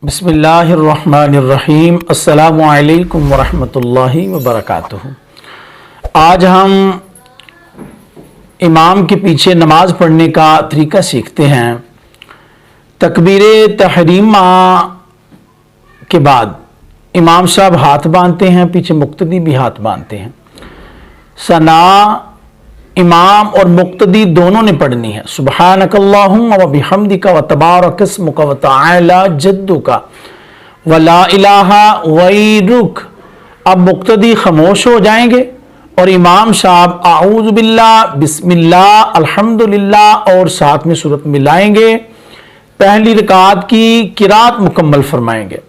बिस्मिल्लाहिर्रहमानिर्रहीम। अस्सलामु अलैकुम वरहमतुल्लाहि वबरकातुहू। आज हम इमाम के पीछे नमाज पढ़ने का तरीका सीखते हैं। तकबीरे तहरीमा के बाद इमाम साहब हाथ बांधते हैं, पीछे मुक्तदी भी हाथ बांधते हैं। सना इमाम और मुक्तदी दोनों ने पढ़नी है। सुब्हानकल्लाहुम्मा व बिहम्दिका व तबारक इस्मुका व तआला जद्दुका व ला इलाहा गैरुक। अब मुक्तदी खामोश हो जाएंगे और इमाम साहब आऊज़ु बिल्लाह, बिस्मिल्लाह, अल्हम्दुलिल्लाह और साथ में सूरत मिलाएंगे। पहली रकात की किरात मुकम्मल फरमाएंगे।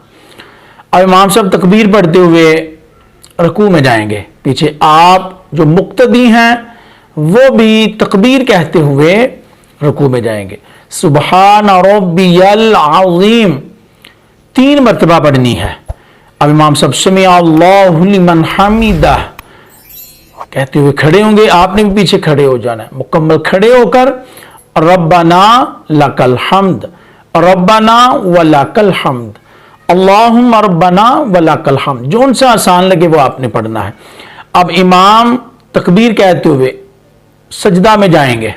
अब इमाम साहब तकबीर पढ़ते हुए रुकू में जाएंगे। पीछे आप जो मुक्तदी हैं वो भी तकबीर कहते हुए रुकू में जाएंगे। सुबहान रब्बियल अज़ीम 3 मरतबा पढ़नी है। अब इमाम साहब समी अल्लाहु लिमन हमीदा कहते हुए खड़े होंगे। आपने भी पीछे खड़े हो जाना है। मुकम्मल खड़े होकर रब्बना लकल हम्द, रब्बना व लकल हम्द, अल्लाहुम्मा रब्बना व लकल हम्द। जो सा आसान लगे वो आपने पढ़ना है। अब इमाम तकबीर कहते हुए सजदा में जाएंगे।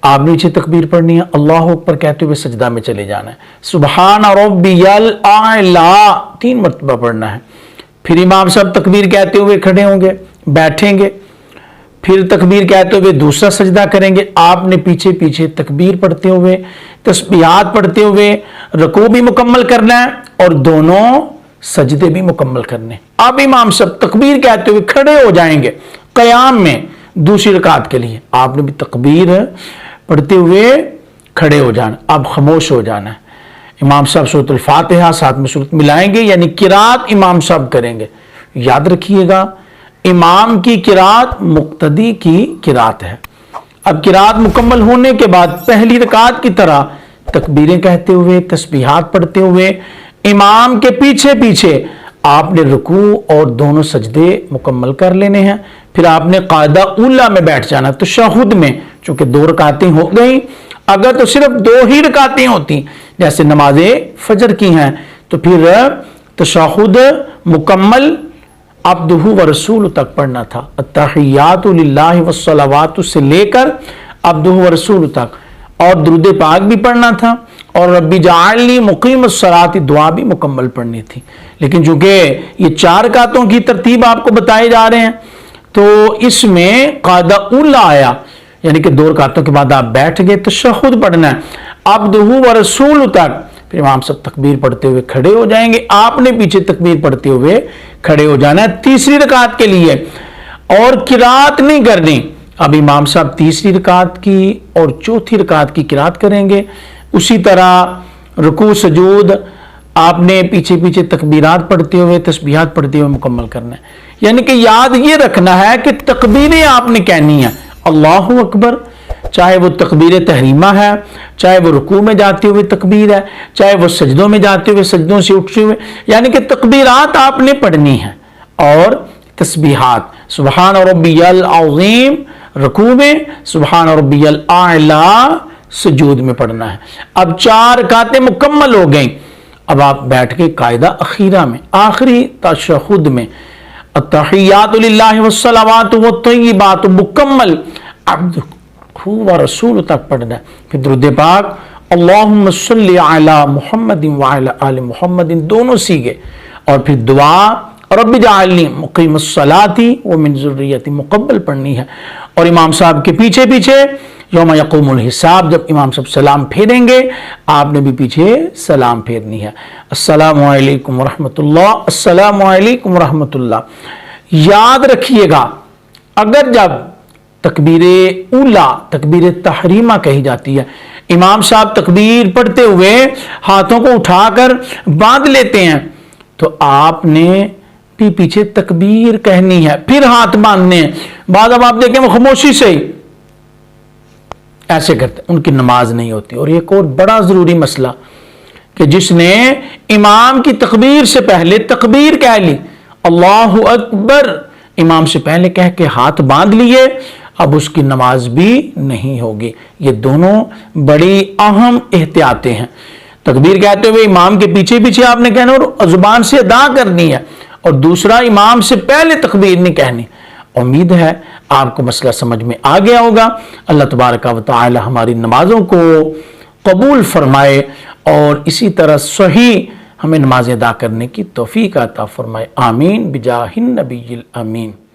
आप नीचे तकबीर पढ़नी है। अल्लाहु अकबर कहते हुए सजदा में चले जाना है। सुबहान रब्बियल आला 3 मरतबा पढ़ना है। फिर इमाम साहब तकबीर कहते हुए खड़े होंगे, बैठेंगे। फिर तकबीर कहते हुए दूसरा सजदा करेंगे। आपने पीछे पीछे तकबीर पढ़ते हुए, तस्बीहात पढ़ते हुए रुकू भी मुकम्मल करना है और दोनों सजदे भी मुकम्मल करने। अब इमाम साहब तकबीर कहते हुए खड़े हो जाएंगे क़याम में दूसरी रकात के लिए। आपने भी तकबीर पढ़ते हुए खड़े हो जाना। अब खामोश हो जाना है। इमाम साहब सूरतुल फातिहा साथ में सूरत मिलाएंगे, यानी किरात इमाम साहब करेंगे। याद रखिएगा, इमाम की किरात मुक्तदी की किरात है। अब किरात मुकम्मल होने के बाद पहली रकात की तरह तकबीरें कहते हुए, तस्बीहात पढ़ते हुए इमाम के पीछे पीछे आपने रुकू और दोनों सजदे मुकम्मल कर लेने हैं। फिर आपने कायदा उला में बैठ जाना। तशहुद में चूंकि 2 रकातें हो गई, अगर तो सिर्फ 2 ही रकातें होती जैसे नमाजे फजर की हैं तो फिर तशहुद मुकम्मल अब्दुहु व रसूल तक पढ़ना था। अत्तहियातु लिल्लाहि वस्सलावातु से लेकर अब्दुहु व रसूल तक, और दुरूद पाक भी पढ़ना था और रब्बी जाअलनी मुकीमस सलाती दुआ भी मुकम्मल पढ़नी थी। लेकिन चूंकि ये 4 रकातों की तरतीब आपको बताए जा रहे हैं तो इसमें कायदा उला आया, यानी कि 2 रकातों के बाद आप बैठ गए। तशहुद पढ़ना है अब्दुहु व रसूल तक। फिर इमाम सब तकबीर पढ़ते हुए खड़े हो जाएंगे। आपने पीछे तकबीर पढ़ते हुए खड़े हो जाना है तीसरी रकात के लिए, और किरात नहीं करनी। अब इमाम साहब तीसरी रकात की और चौथी रकात की किरात करेंगे। उसी तरह रुकू सजूद आपने पीछे पीछे तकबीरात पढ़ते हुए, तस्बीहात पढ़ते हुए मुकम्मल करना है। यानी कि याद ये रखना है कि तकबीरें आपने कहनी है। अल्लाहु अकबर, चाहे वो तकबीर तहरीमा है, चाहे वो रुकू में जाते हुए तकबीर है, चाहे वो सजदों में जाते हुए, सजदों से उठते हुए, यानी कि तकबीरात आपने पढ़नी है। और तस्बीहात सुबहान रब्बियल अज़ीम रुकू में, सुबहान रब्बियल आला सुजूद में पढ़ना है। अब 4 रकातें मुकम्मल हो गई। अब आप बैठ के कायदा अखीरा में, आखिरी तशहुद में अत्तहियातु लिल्लाहि वस्सलावातु वत्तय्यिबातु मुकम्मल अब्दुहु व रसूल तक पढ़ना है। फिर दुरूद पाक अल्लाहुम्मा सल्लि अला मुहम्मदिन व अला आलि मुहम्मदिन दोनों सीखे, और फिर दुआ रब्बी जाअलनी मुकीमस सलाती व मिन ज़ुर्रियती मुकम्मल पढ़नी है। और इमाम साहब के पीछे पीछे यौम यक़ूमुल हिसाब, जब इमाम साहब सलाम फेरेंगे आपने भी पीछे सलाम फेरनी है। अस्सलामु अलैकुम वरहमतुल्लाह, अस्सलामु अलैकुम वरहमतुल्लाह। याद रखिएगा, अगर जब तकबीर उला, तकबीर तहरीमा कही जाती है, इमाम साहब तकबीर पढ़ते हुए हाथों को उठाकर बांध लेते हैं तो आपने भी पीछे तकबीर कहनी है, फिर हाथ बांधने हैं। बाद अब आप देखें वो खामोशी से ही ऐसे करते, उनकी नमाज नहीं होती। और एक और बड़ा जरूरी मसला कि जिसने इमाम की तकबीर से पहले तकबीर कह ली, अल्लाहु अकबर इमाम से पहले कह के हाथ बांध लिए, अब उसकी नमाज भी नहीं होगी। ये दोनों बड़ी अहम एहतियातें हैं। تکبیر کہتے ہوئے امام کے پیچھے پیچھے آپ نے کہنا اور زبان سے ادا کرنی ہے، اور دوسرا امام سے پہلے تکبیر نہیں کہنی۔ امید ہے آپ کو مسئلہ سمجھ میں آ گیا ہوگا۔ اللہ تبارک و تعالی ہماری نمازوں کو قبول فرمائے اور اسی طرح صحیح ہمیں نمازیں ادا کرنے کی توفیق عطا فرمائے، آمین بجاہ النبی الامین۔